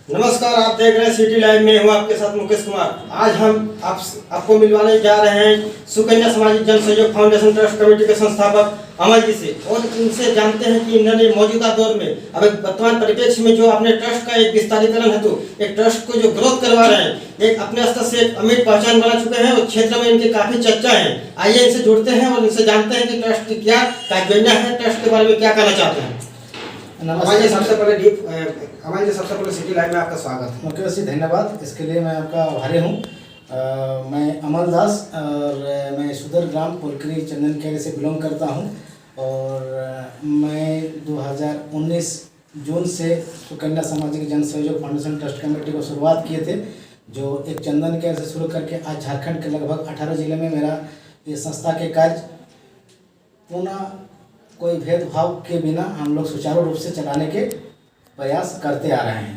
नमस्कार, आप देख रहे हैं सिटी लाइव में। हूँ आपके साथ मुकेश कुमार। आज हम आपको मिलवाने जा रहे हैं सुकन्या सामाजिक जन सहयोग फाउंडेशन ट्रस्ट कमेटी के संस्थापक अमल जी से, और इनसे जानते हैं कि इन्होंने मौजूदा दौर में अब वर्तमान परिप्रेक्ष्य में जो अपने ट्रस्ट का एक विस्तारीकरण हेतु एक ट्रस्ट को जो ग्रोथ करवा रहे हैं, एक अपने स्तर से एक अमिट पहचान बना चुके हैं और क्षेत्र में इनकी काफी चर्चा है। आइए इनसे जुड़ते हैं और इनसे जानते हैं कि ट्रस्ट की क्या योजना है, ट्रस्ट के बारे में क्या कहना चाहते हैं। नमस्ते। सबसे पहले सिटी लाइव में आपका स्वागत है। मुकेश जी धन्यवाद, इसके लिए मैं आपका आभारी हूँ। मैं अमल दास और मैं सुदर ग्राम पोलकरी चंदन केरे से बिलोंग करता हूँ और मैं 2019 जून से सुकन्या सामाजिक जन सहयोग फाउंडेशन ट्रस्ट कमेटी को शुरुआत किए थे, जो एक चंदन केर से शुरू करके आज झारखंड के लगभग 18 जिले में मेरा ये संस्था के कार्य पुनः कोई भेदभाव के बिना हम लोग सुचारू रूप से चलाने के प्रयास करते आ रहे हैं।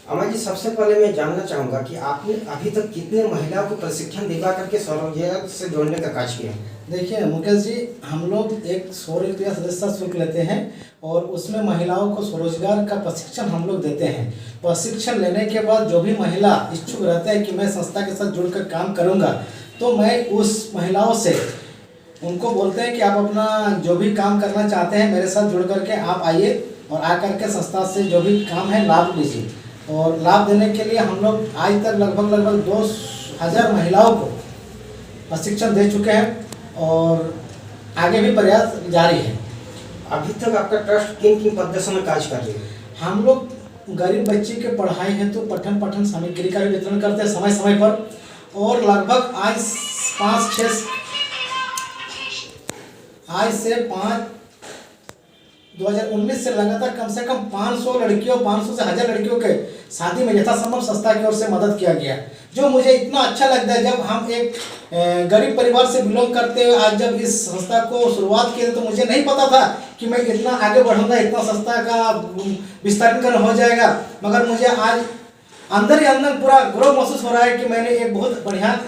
अमर जी, सबसे पहले मैं जानना चाहूँगा कि आपने अभी तक कितने महिलाओं को प्रशिक्षण दिलवा करके स्वरोजगार से जोड़ने का कार्य किया? देखिए मुकेश जी, हम लोग एक 100 रुपया सदस्यता शुल्क लेते हैं और उसमें महिलाओं को स्वरोजगार का प्रशिक्षण हम लोग देते हैं। प्रशिक्षण लेने के बाद जो भी महिला इच्छुक रहता है कि मैं संस्था के साथ जुड़कर काम करूँगा, तो मैं उस महिलाओं से उनको बोलते हैं कि आप अपना जो भी काम करना चाहते हैं मेरे साथ जुड़ करके आप आइए और आकर के संस्था से जो भी काम है लाभ लीजिए। और लाभ देने के लिए हम लोग आज तक लगभग 2000 महिलाओं को प्रशिक्षण दे चुके हैं और आगे भी प्रयास जारी है। अभी तक आपका ट्रस्ट किन किन प्रदेशों में कार्य कर रही है? हम लोग गरीब बच्चे के पढ़ाई है तो पठन सामग्री का भी वितरण करते हैं समय समय पर, और लगभग आज से 2019 से लगातार कम से कम 500 लड़कियों 500 से 1000 लड़कियों के शादी में यथासंभव संस्था की ओर से मदद किया गया, जो मुझे इतना अच्छा लगता है। जब हम एक गरीब परिवार से बिलोंग करते हुए आज जब इस संस्था को शुरुआत किए तो मुझे नहीं पता था कि मैं इतना आगे बढ़ूंगा, इतना संस्था का विस्तारीकरण हो जाएगा, मगर मुझे आज अंदर ही अंदर पूरा गौरव महसूस हो रहा है कि मैंने एक बहुत बढ़िया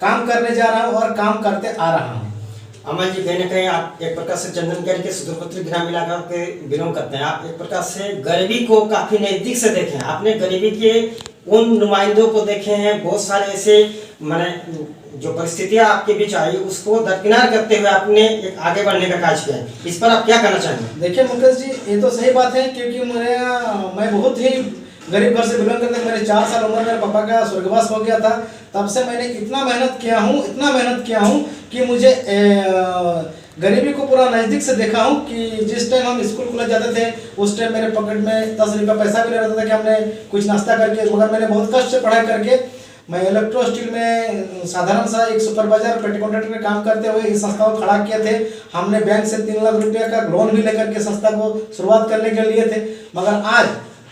काम करने जा रहा हूँ और काम करते आ रहा हूँ। अमर जी, कहीं ना कहीं आप एक प्रकार से चंदन केर के सुदूरवर्ती ग्राम इलाका के बिलोंग करते हैं। आप एक प्रकार से गरीबी को काफी नजदीक से देखे हैं। आपने गरीबी के उन नुमाइंदों को देखे हैं, बहुत सारे ऐसे माने जो परिस्थितियां आपके बीच आई उसको दरकिनार करते हुए आपने एक आगे बढ़ने का कार्य किया है। इस पर आप क्या कहना चाहेंगे? देखिए मुकेश जी, ये तो सही बात है, क्योंकि मैं बहुत ही गरीब घर से बिलोंग करते हैं। मेरे 4 साल उम्र मेरे पापा का स्वर्गवास हो गया था, तब से मैंने इतना मेहनत किया हूँ कि मुझे गरीबी को पूरा नज़दीक से देखा हूँ। कि जिस टाइम हम स्कूल कॉलेज जाते थे उस टाइम मेरे पॉकेट में 10 रुपया पैसा भी नहीं रहता था कि हमने कुछ नाश्ता करके, मगर मैंने बहुत कष्ट से पढ़ाई करके मैं इलेक्ट्रो स्टील में साधारण सा एक सुपरवाइजर पेटी कॉन्ट्रैक्टर में काम करते हुए इस संस्था को खड़ा किए थे। हमने बैंक से 3 लाख रुपये का लोन भी लेकर के संस्था को शुरुआत करने के लिए थे, मगर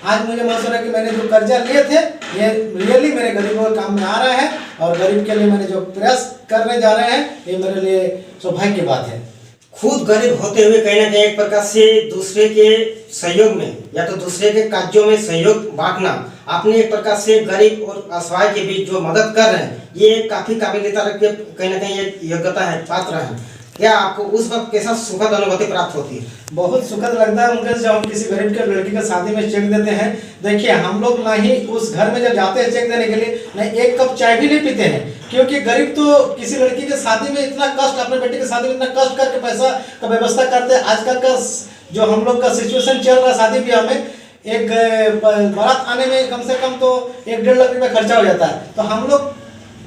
आज मुझे महसूस हो रहा है कि मैंने जो कर्जा लिए थे ये रियली मेरे गरीबों के काम में आ रहा है, और गरीब के लिए मैंने जो प्रयास करने जा रहे हैं ये मेरे लिए सौभाग्य की बात है। खुद गरीब होते हुए कहीं ना कहीं एक प्रकार से दूसरे के सहयोग में या तो दूसरे के कार्यों में सहयोग बांटना, आपने एक प्रकार से गरीब और असहाय के बीच जो मदद कर रहे हैं, ये काफी काबिलियत रखते कहीं ना कहीं एक योग्यता है, पात्र है। क्या आपको उस वक्त कैसा सुखद अनुभूति प्राप्त होती है? बहुत सुखद लगता है मुकेश, जब हम किसी गरीब के लड़की के शादी में चेक देते हैं। देखिए हम लोग ना ही उस घर में जब जाते हैं चेक देने के लिए, ना एक कप चाय भी नहीं पीते हैं, क्योंकि गरीब तो किसी लड़की के शादी में इतना कष्ट, अपने बेटे की शादी में इतना कष्ट करके पैसा का व्यवस्था करते हैं। आजकल का जो हम लोग का सिचुएशन चल रहा है शादी ब्याह में, एक बारात आने में कम से कम तो 1-1.5 लाख रुपया खर्चा हो जाता है। तो हम लोग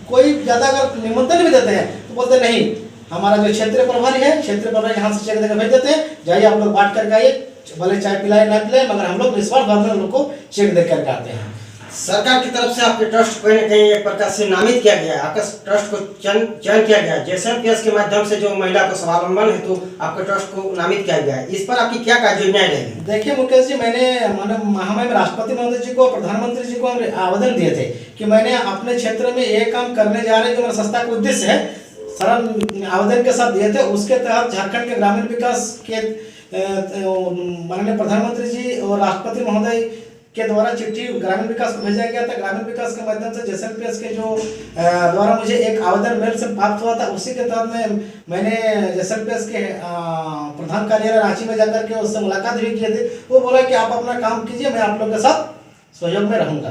कोई ज़्यादा अगर निमंत्रण भी देते हैं तो बोलते नहीं, हमारा जो क्षेत्रीय प्रभारी है, क्षेत्रीय प्रभारी यहाँ से चेक देकर भेज देते हैं, जाइए आप लोग बांट करके आइए, भले चाय पिलाए ना पिलाए, मगर हम लोग निस्वार्थ भाव में उन लोग को चेक दे करके आते हैं। सरकार की तरफ से आपके ट्रस्ट को कहीं ना कहीं एक प्रकार से नामित किया गया है, आपका ट्रस्ट को चयन किया गया है, JSMPS के माध्यम से जो महिला को स्वावलंबन हेतु आपके ट्रस्ट को नामित किया गया है। इस पर आपकी क्या योजनाएं रहेगी? देखिए मुकेश जी, मैंने महामहिम राष्ट्रपति महोदय जी को, प्रधानमंत्री जी को आवेदन दिए थे कि मैंने अपने क्षेत्र में ये काम करने जा रहे हैं, जो मेरा संस्था का उद्देश्य है, सरल आवेदन के साथ दिए थे। उसके तहत झारखंड के ग्रामीण विकास के माननीय प्रधानमंत्री जी और राष्ट्रपति महोदय के द्वारा चिट्ठी ग्रामीण विकास को भेजा गया था। ग्रामीण विकास के माध्यम से JSMPS के जो द्वारा मुझे एक आवेदन मेल से प्राप्त हुआ था, उसी के तहत मैंने JSMPS के प्रधान कार्यालय रांची में जाकर के उससे मुलाकात भी की थी। वो बोला कि आप अपना काम कीजिए, मैं आप लोग के साथ सहयोग में रहूँगा।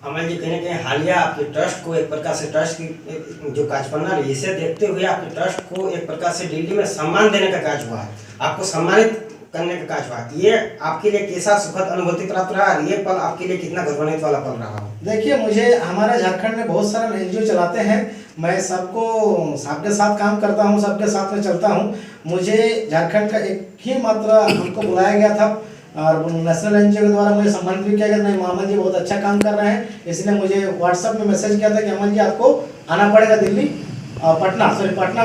अमन जी, कहीं ना कहीं हालिया आपके ट्रस्ट को एक प्रकार से ट्रस्ट की जो कार्यप्रणाली है, इसे देखते हुए आपके ट्रस्ट को एक प्रकार से दिल्ली में सम्मान देने का कार्य हुआ है, आपको सम्मानित करने का कार्य हुआ है। ये आपके लिए कैसा सुखद अनुभूति प्राप्त रहा और ये पल आपके लिए कितना गौरवान्वित वाला पल रहा? देखिए, मुझे हमारे झारखंड में बहुत सारे एनजीओ चलाते हैं, मैं सबके साथ काम करता हूँ, सबके साथ में चलता हूँ। मुझे झारखंड का एक ही मात्र हमको बुलाया गया था और नेशनल एनजीओ के द्वारा मुझे सम्मानित भी किया गया। नहीं, अमन जी बहुत अच्छा काम कर रहे हैं, इसलिए मुझे व्हाट्सएप में मैसेज किया था कि अमन जी आपको आना पड़ेगा दिल्ली, पटना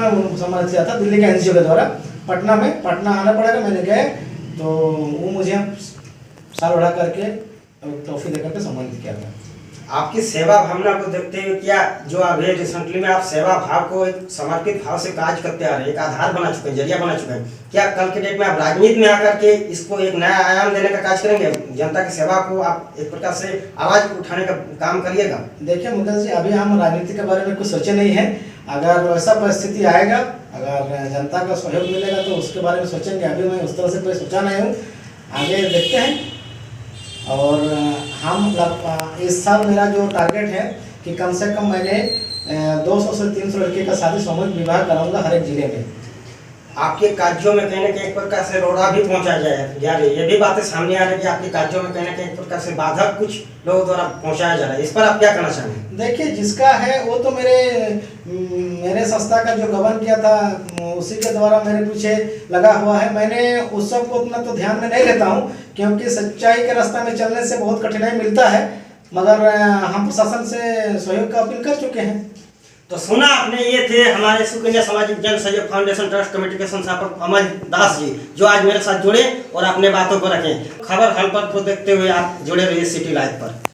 में सम्मानित किया था दिल्ली के एनजीओ के द्वारा। पटना आना पड़ेगा। मैंने गए तो वो मुझे साल बढ़ा करके ट्रॉफी देकर के सम्मानित किया था। आपकी सेवा भावना को देखते हुए क्या जो अभी रिसेंटली में आप सेवा भाव को एक समर्पित भाव से कार्य करते आ रहे हैं, एक आधार बना चुके हैं, जरिया बना चुके हैं, क्या कल के डेट में आप राजनीति में आकर के इसको एक नया आयाम देने का कार्य करेंगे? जनता की सेवा को आप एक प्रकार से आवाज उठाने का काम करिएगा? देखिए मुकेश जी, अभी हम राजनीति के बारे में कुछ सोचे नहीं है। अगर वैसा परिस्थिति आएगा, अगर जनता का सहयोग मिलेगा तो उसके बारे में सोचेंगे। अभी मैं उस तरह से कोई सोचा नहीं हूँ, आगे देखते हैं। और हम इस साल मेरा जो टारगेट है कि कम से कम मैंने 200 से 300 लड़के का शादी सामूहिक विवाह कराऊंगा हर एक जिले में। आपके कार्यों में कहीं ना कहीं एक प्रकार से रोड़ा भी पहुंचा जा रही है, ये भी बातें सामने आ रही है कि आपके कार्यों में कहीं ना कहीं एक प्रकार से बाधक कुछ लोगों द्वारा पहुंचाया जा रहा है, इस पर आप क्या कहना चाहेंगे? देखिए, जिसका है वो तो मेरे संस्था का जो गठन किया था उसी के द्वारा मेरे पीछे लगा हुआ है। मैंने उस सब को उतना तो ध्यान में नहीं लेता हूँ, क्योंकि सच्चाई के रास्ते में चलने से बहुत कठिनाई मिलता है, मगर हम प्रशासन से सहयोग का अपील कर चुके हैं। तो सुना आपने, ये थे हमारे सुकन्या सामाजिक जन सहयोग फाउंडेशन ट्रस्ट कमेटी के संस्थापक अमन दास जी, जो आज मेरे साथ जुड़े और अपने बातों को रखें। खबर हल पर को देखते हुए आप जुड़े रहिए सिटी लाइव पर।